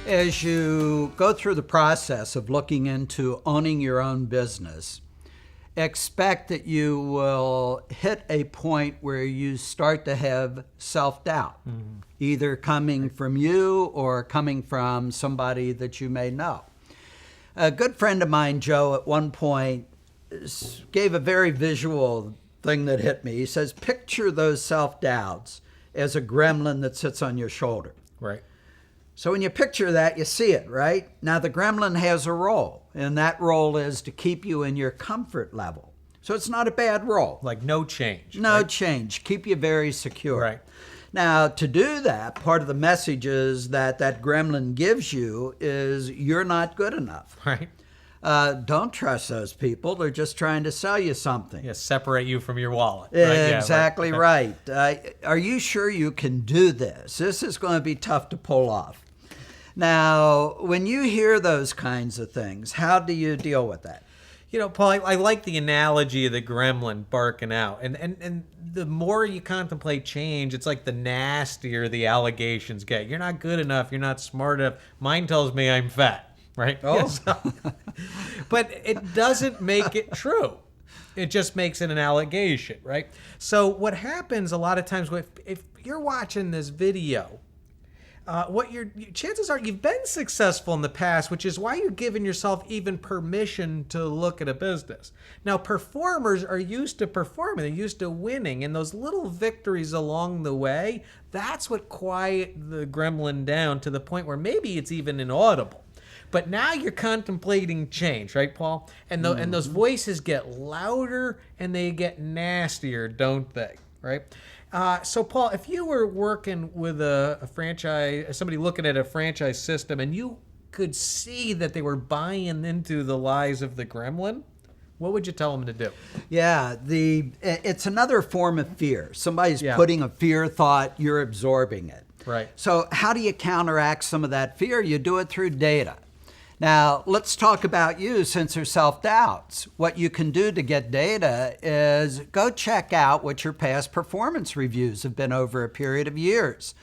As you go through the process of looking into owning your own business, expect that you will hit a point where you start to have self-doubt, either coming from you or coming from somebody that you may know. A good friend of mine, Joe, at one point gave a very visual thing that hit me. He says, picture those self-doubts as a gremlin that sits on your shoulder. Right. So when you picture that, you see it, right? Now the gremlin has a role, and that role is to keep you in your comfort level. So it's not a bad role. Like no change. No right? change. Keep you very secure. Right. Now, to do that, part of the messages that that gremlin gives you is you're not good enough. Right. Don't trust those people. They're just trying to sell you something. Yeah, separate you from your wallet. Right? Exactly right. Are you sure you can do this? This is going to be tough to pull off. Now, when you hear those kinds of things, how do you deal with that? You know, Paul, I like the analogy of the gremlin barking out. And the more you contemplate change, it's like the nastier the allegations get. You're not good enough. You're not smart enough. Mine tells me I'm fat, right? Oh. Yes. But it doesn't make it true. It just makes it an allegation, right? So what happens a lot of times, if you're watching this video, what your chances are you've been successful in the past, which is why you're giving yourself even permission to look at a business. Now, performers are used to performing, they're used to winning, and those little victories along the way, that's what quiet the gremlin down to the point where maybe it's even inaudible. But now you're contemplating change, right, Paul? And and those voices get louder and they get nastier, don't they? Right? So, Paul, if you were working with a franchise, somebody looking at a franchise system, and you could see that they were buying into the lies of the gremlin, what would you tell them to do? Yeah, it's another form of fear. Somebody's putting a fear thought, you're absorbing it. Right. So how do you counteract some of that fear? You do it through data. Now, let's talk about you since there's self-doubts. What you can do to get data is go check out what your past performance reviews have been over a period of years.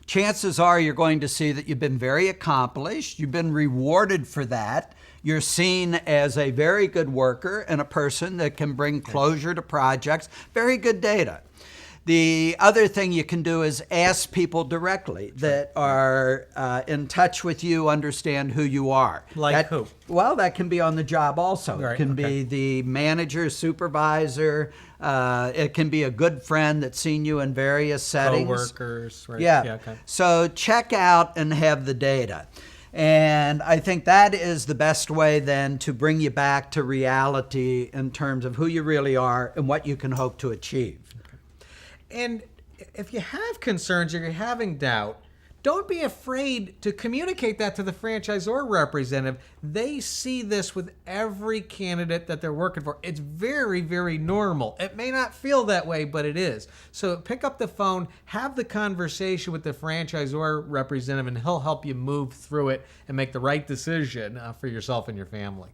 Chances are you're going to see that you've been very accomplished. You've been rewarded for that. You're seen as a very good worker and a person that can bring closure to projects. Very good data. The other thing you can do is ask people directly that are in touch with you, understand who you are. Like who? Well, that can be on the job also. Right, it can be the manager, supervisor. It can be a good friend that's seen you in various settings. Co-workers. Right. Yeah. Okay. So check out and have the data. And I think that is the best way then to bring you back to reality in terms of who you really are and what you can hope to achieve. And if you have concerns or you're having doubt, don't be afraid to communicate that to the franchisor representative. They see this with every candidate that they're working for. It's very, very normal. It may not feel that way, but it is. So pick up the phone, have the conversation with the franchisor representative, and he'll help you move through it and make the right decision for yourself and your family.